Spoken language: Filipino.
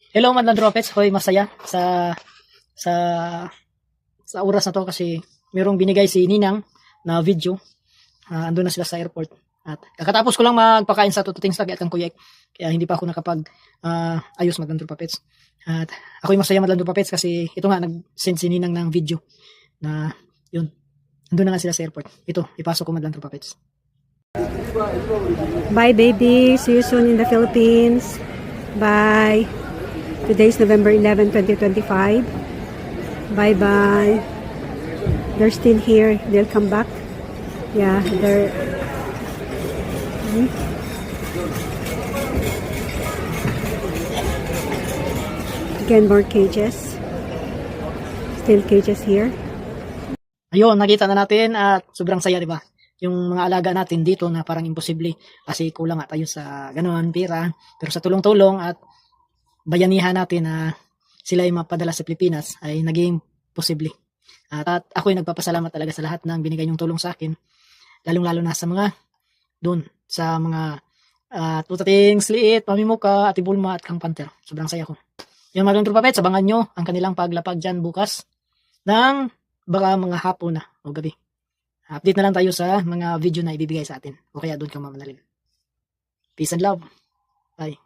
Hello Madlang Droppets, hoy masaya sa sa oras na to kasi mayroong binigay si Ninang na video. Andun na sila sa airport. At kakatapos ko lang magpakain sa tututing slag at ang kuyek. Kaya hindi pa ako nakapag ayos Madlang Droppets. At ako'y masaya Madlang Droppets kasi ito nga nag-send si Ninang ng video na yun. Andun na nga sila sa airport. Ito, ipasok ko Madlang Droppets. Bye, baby. See you soon in the Philippines. Bye. Today's November 11, 2025. Bye-bye. They're still here. They'll come back. Yeah, they're... Again, more cages. Still cages here. Ayun, nakita na natin at sobrang saya, di ba? Yung mga alaga natin dito na parang imposible kasi kulang nga tayo sa ganoon pera. Pero sa tulong-tulong at bayanihan natin na sila ay mapadala sa Pilipinas ay naging posible. At ako'y nagpapasalamat talaga sa lahat ng binigay niyong tulong sa akin. Lalong-lalo na sa mga doon, sa mga Tutating, Sliit, Pamimuka, Ate Bulma at Kang Panther. Sobrang saya ko. Yung mga Tropapets, abangan nyo ang kanilang paglapag dyan bukas ng baka mga hapon na o gabi. Update na lang tayo sa mga video na ibibigay sa atin o kaya doon kang mamanalin. Peace and love. Bye.